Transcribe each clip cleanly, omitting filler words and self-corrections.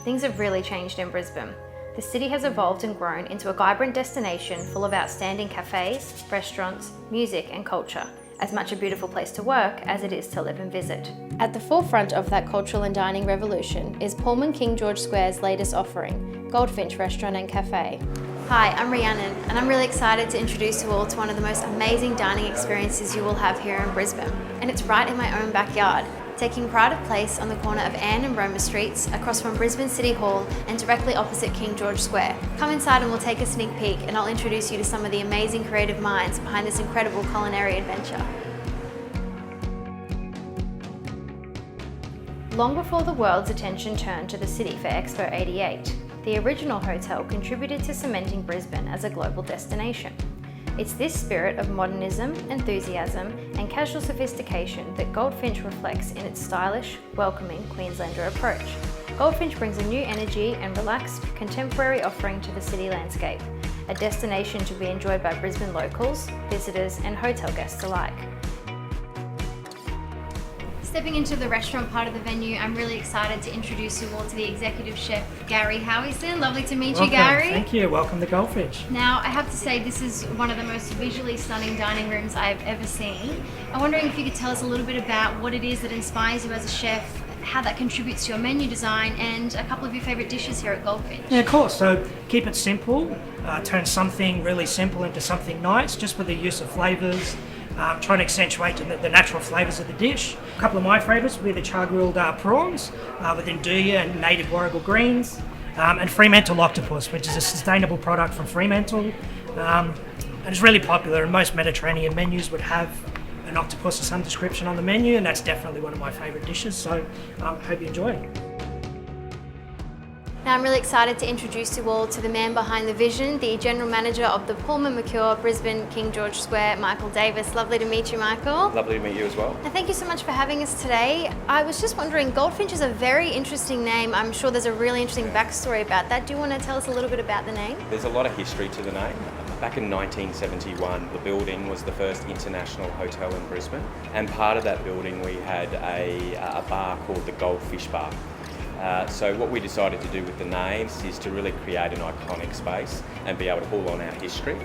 things have really changed in Brisbane. The city has evolved and grown into a vibrant destination full of outstanding cafes, restaurants, music and culture, as much a beautiful place to work as it is to live and visit. At the forefront of that cultural and dining revolution is Pullman King George Square's latest offering, Goldfinch Restaurant and Cafe. Hi, I'm Rhiannon and I'm really excited to introduce you all to one of the most amazing dining experiences you will have here in Brisbane. And it's right in my own backyard, taking pride of place on the corner of Ann and Roma Streets, across from Brisbane City Hall and directly opposite King George Square. Come inside and we'll take a sneak peek and I'll introduce you to some of the amazing creative minds behind this incredible culinary adventure. Long before the world's attention turned to the city for Expo 88, the original hotel contributed to cementing Brisbane as a global destination. It's this spirit of modernism, enthusiasm, and casual sophistication that Goldfinch reflects in its stylish, welcoming Queenslander approach. Goldfinch brings a new energy and relaxed, contemporary offering to the city landscape, a destination to be enjoyed by Brisbane locals, visitors, and hotel guests alike. Stepping into the restaurant part of the venue, I'm really excited to introduce you all to the executive chef, Gary Howison. Lovely to meet you, Gary. Thank you. Welcome to Goldfinch. Now, I have to say, this is one of the most visually stunning dining rooms I've ever seen. I'm wondering if you could tell us a little bit about what it is that inspires you as a chef, how that contributes to your menu design, and a couple of your favourite dishes here at Goldfinch. Yeah, of course. So keep it simple. Turn something really simple into something nice, just with the use of flavours. Trying to accentuate the natural flavours of the dish. A couple of my favourites would be the char-grilled prawns with nduja and native warrigal greens, and Fremantle octopus, which is a sustainable product from Fremantle. And it's really popular, and most Mediterranean menus would have an octopus of some description on the menu, and that's definitely one of my favourite dishes, so hope you enjoy. Now I'm really excited to introduce you all to the man behind the vision, the General Manager of the Pullman Mecure, Brisbane, King George Square, Michael Davis. Lovely to meet you, Michael. Lovely to meet you as well. And thank you so much for having us today. I was just wondering, Goldfinch is a very interesting name. I'm sure there's a really interesting backstory about that. Do you want to tell us a little bit about the name? There's a lot of history to the name. Back in 1971, the building was the first international hotel in Brisbane, and part of that building we had a bar called the Goldfish Bar. So what we decided to do with the name is to really create an iconic space and be able to pull on our history.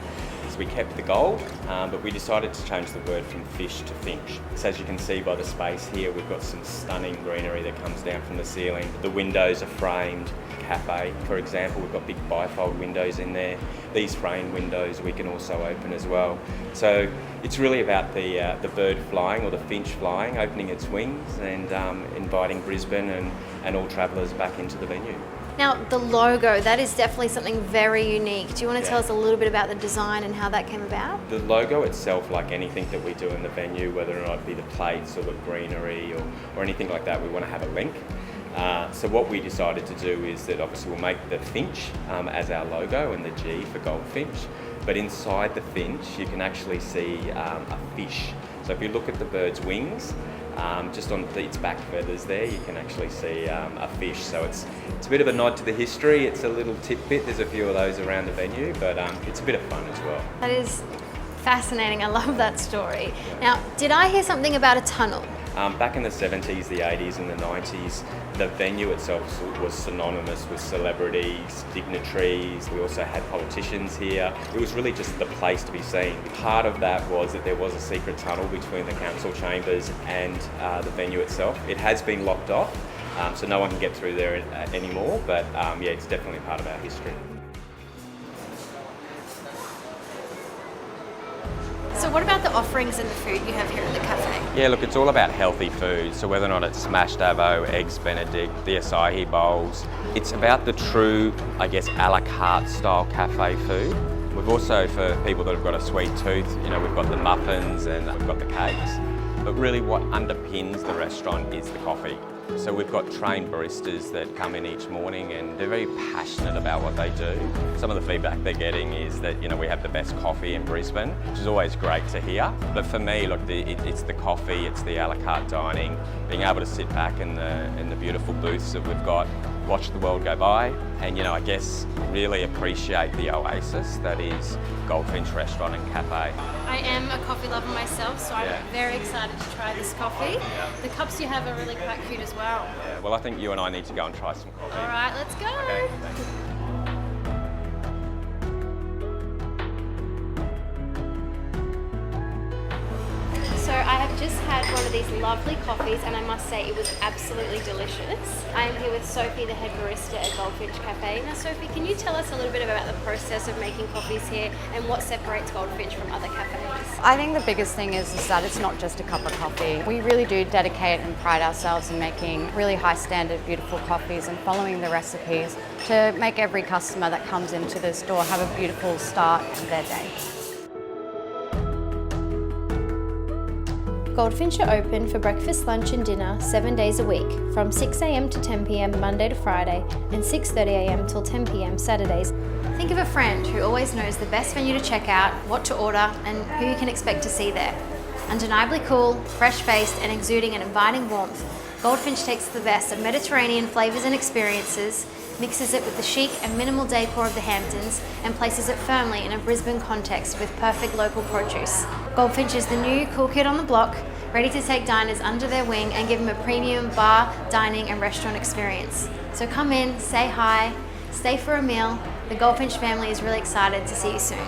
So we kept the gold, but we decided to change the word from fish to finch. So as you can see by the space here, we've got some stunning greenery that comes down from the ceiling. The windows are framed. Cafe, for example, we've got big bifold windows in there. These framed windows we can also open as well. So it's really about the bird flying, or the finch flying, opening its wings and inviting Brisbane and all travellers back into the venue. Now, the logo, that is definitely something very unique. Do you want to tell us a little bit about the design and how that came about? The logo itself, like anything that we do in the venue, whether or not it be the plates or the greenery or anything like that, we want to have a link. So what we decided to do is that obviously we'll make the finch as our logo and the G for Goldfinch, but inside the finch you can actually see a fish. So if you look at the bird's wings, just on its back feathers there, you can actually see a fish. So it's a bit of a nod to the history. It's a little tidbit. There's a few of those around the venue, but it's a bit of fun as well. That is fascinating. I love that story. Now, did I hear something about a tunnel? Back in the 70s, the 80s and the 90s, the venue itself was synonymous with celebrities, dignitaries. We also had politicians here. It was really just the place to be seen. Part of that was that there was a secret tunnel between the council chambers and the venue itself. It has been locked off, so no one can get through there anymore, but yeah, it's definitely part of our history. So what about the offerings and the food you have here at the cafe? Yeah, look, it's all about healthy food. So whether or not it's smashed avo, eggs Benedict, the acai bowls, it's about the true, I guess, a la carte style cafe food. We've also, for people that have got a sweet tooth, you know, we've got the muffins and we've got the cakes. But really what underpins the restaurant is the coffee. So we've got trained baristas that come in each morning and they're very passionate about what they do. Some of the feedback they're getting is that, you know, we have the best coffee in Brisbane, which is always great to hear. But for me, look, it's the coffee, it's the a la carte dining, being able to sit back in the beautiful booths that we've got, watch the world go by, and, you know, I guess really appreciate the oasis that is Goldfinch Restaurant and Cafe. I am a coffee lover myself, so I'm very excited to try this coffee. The cups you have are really quite cute as as well. Yeah, well, I think you and I need to go and try some coffee. All right, let's go. Okay, thanks. So I have just had one of these lovely coffees and I must say it was absolutely delicious. I am here with Sophie, the head barista at Goldfinch Cafe. Now Sophie, can you tell us a little bit about the process of making coffees here and what separates Goldfinch from other cafes? I think the biggest thing is that it's not just a cup of coffee. We really do dedicate and pride ourselves in making really high standard, beautiful coffees and following the recipes to make every customer that comes into the store have a beautiful start of their day. Goldfinch are open for breakfast, lunch and dinner 7 days a week from 6 a.m. to 10 p.m. Monday to Friday and 6:30 a.m. till 10 p.m. Saturdays. Think of a friend who always knows the best venue to check out, what to order and who you can expect to see there. Undeniably cool, fresh-faced and exuding an inviting warmth, Goldfinch takes the best of Mediterranean flavours and experiences, mixes it with the chic and minimal decor of the Hamptons and places it firmly in a Brisbane context with perfect local produce. Goldfinch is the new cool kid on the block, ready to take diners under their wing and give them a premium bar, dining and restaurant experience. So come in, say hi, stay for a meal. The Goldfinch family is really excited to see you soon.